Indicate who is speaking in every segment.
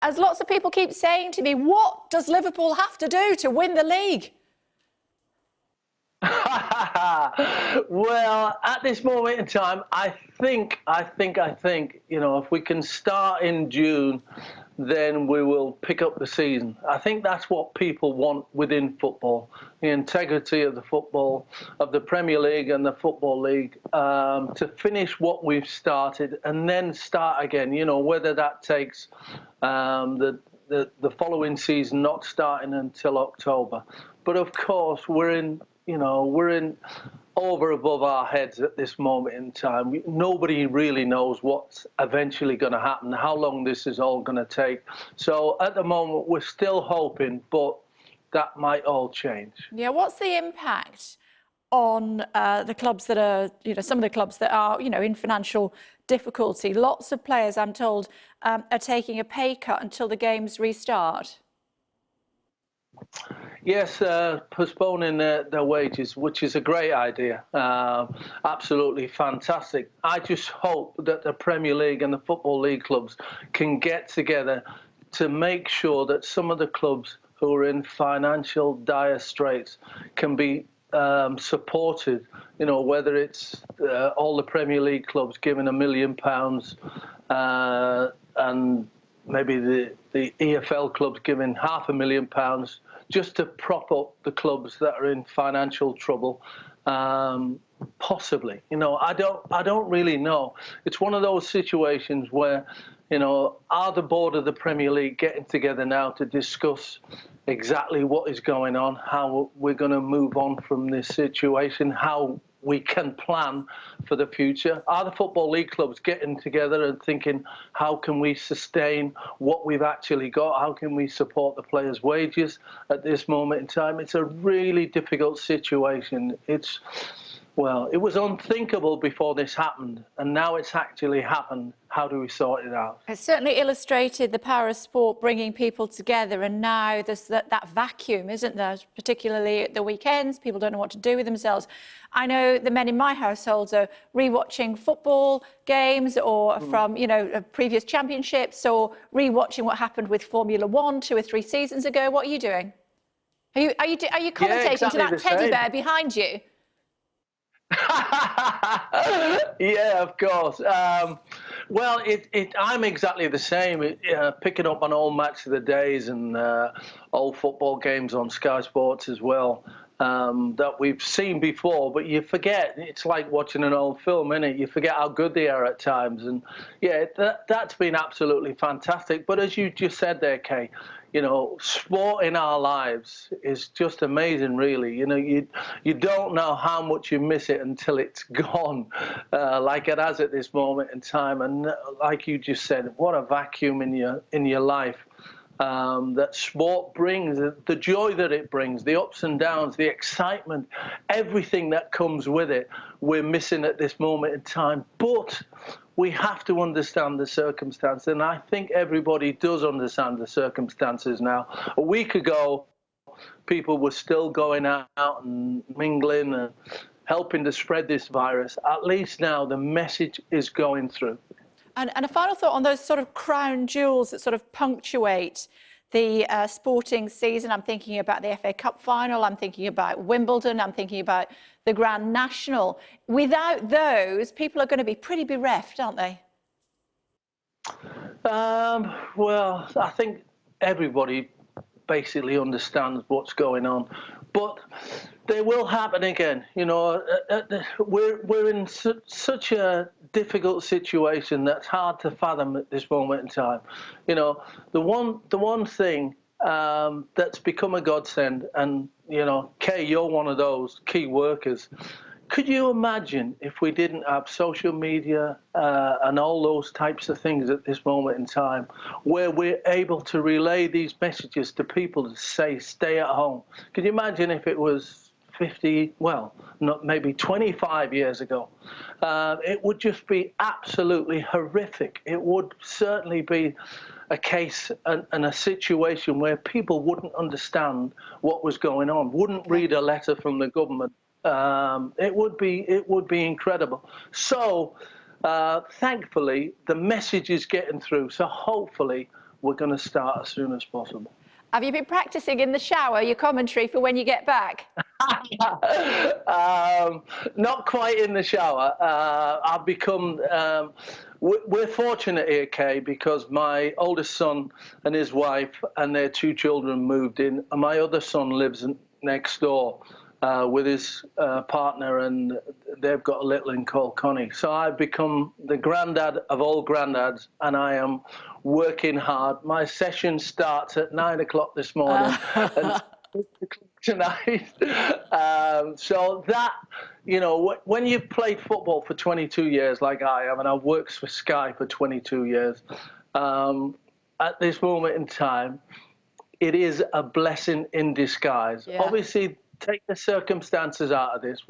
Speaker 1: As lots of people keep saying to me, what does Liverpool have to do to win the league?
Speaker 2: Well, at this moment in time, I think, if we can start in June, then we will pick up the season. I think that's what people want within football, the integrity of the football, of the Premier League and the Football League, to finish what we've started and then start again, whether that takes the following season not starting until October. But of course, we're in over above our heads at this moment in time. Nobody really knows what's eventually going to happen, how long this is all going to take. So at the moment, we're still hoping, but that might all change.
Speaker 1: Yeah, what's the impact on the clubs that are, some of the clubs that are, in financial difficulty? Lots of players, I'm told, are taking a pay cut until the games restart.
Speaker 2: Yes, postponing their wages, which is a great idea. Absolutely fantastic. I just hope that the Premier League and the Football League clubs can get together to make sure that some of the clubs who are in financial dire straits can be supported, whether it's all the Premier League clubs giving £1 million and maybe the EFL clubs giving £500,000 just to prop up the clubs that are in financial trouble. Possibly, I don't really know. It's one of those situations where, are the board of the Premier League getting together now to discuss exactly what is going on, how we're going to move on from this situation, how we can plan for the future? Are the Football League clubs getting together and thinking, how can we sustain what we've actually got? How can we support the players' wages at this moment in time? It's a really difficult situation. Well, it was unthinkable before this happened, and now it's actually happened. How do we sort it out?
Speaker 1: It certainly illustrated the power of sport bringing people together, and now there's that vacuum, isn't there? Particularly at the weekends, people don't know what to do with themselves. I know the men in my household are rewatching football games or from, previous championships, or rewatching what happened with Formula One 2 or 3 seasons ago. What are you doing? Are you commentating
Speaker 2: exactly
Speaker 1: to that teddy bear behind you?
Speaker 2: Yeah, of course. Well, I'm exactly the same. Picking up on old Match of the Days and old football games on Sky Sports as well, that we've seen before, but you forget. It's like watching an old film, isn't it? You forget how good they are at times. And yeah, that's been absolutely fantastic. But as you just said there, Kay, sport in our lives is just amazing, really. You don't know how much you miss it until it's gone, like it has at this moment in time. And like you just said, what a vacuum in your life that sport brings, the joy that it brings, the ups and downs, the excitement, everything that comes with it, we're missing at this moment in time. But we have to understand the circumstance, and I think everybody does understand the circumstances now. A week ago, people were still going out and mingling and helping to spread this virus. At least now the message is going through.
Speaker 1: And a final thought on those sort of crown jewels that sort of punctuate the sporting season. I'm thinking about the FA Cup final, I'm thinking about Wimbledon, I'm thinking about the Grand National. Without those, people are going to be pretty bereft, aren't they?
Speaker 2: Well, I think everybody basically understands what's going on, but they will happen again. We're in such a difficult situation that's hard to fathom at this moment in time. The one thing that's become a godsend, and Kay, you're one of those key workers. Could you imagine if we didn't have social media and all those types of things at this moment in time, where we're able to relay these messages to people to say, stay at home? Could you imagine if it was 50, well, not maybe 25 years ago? It would just be absolutely horrific. It would certainly be a case and a situation where people wouldn't understand what was going on, wouldn't read a letter from the government. It would be incredible. So thankfully the message is getting through, so hopefully we're going to start as soon as possible.
Speaker 1: Have you been practicing in the shower your commentary for when you get back?
Speaker 2: Not quite in the shower. I've become. We're fortunate here, Kay, because my oldest son and his wife and their 2 children moved in, and my other son lives next door with his partner, and they've got a little one called Connie. So I've become the granddad of all granddads, and I am working hard. My session starts at 9 o'clock this morning and tonight. So that, you know, when you've played football for 22 years like I have, and I've worked for Sky for 22 years, at this moment in time, it is a blessing in disguise.
Speaker 1: Yeah.
Speaker 2: Obviously, take the circumstances out of this.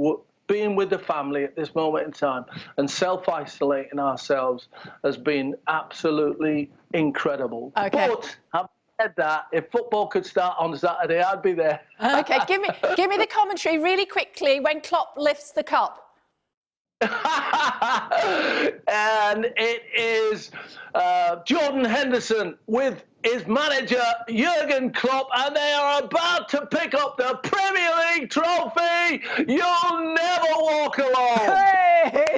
Speaker 2: Being with the family at this moment in time and self-isolating ourselves has been absolutely incredible.
Speaker 1: Okay.
Speaker 2: But having said that, if football could start on Saturday, I'd be there.
Speaker 1: Okay, give me the commentary really quickly when Klopp lifts the cup.
Speaker 2: And it is Jordan Henderson with his manager Jurgen Klopp, and they are about to pick up the Premier League trophy. You'll never walk alone.
Speaker 1: Hey!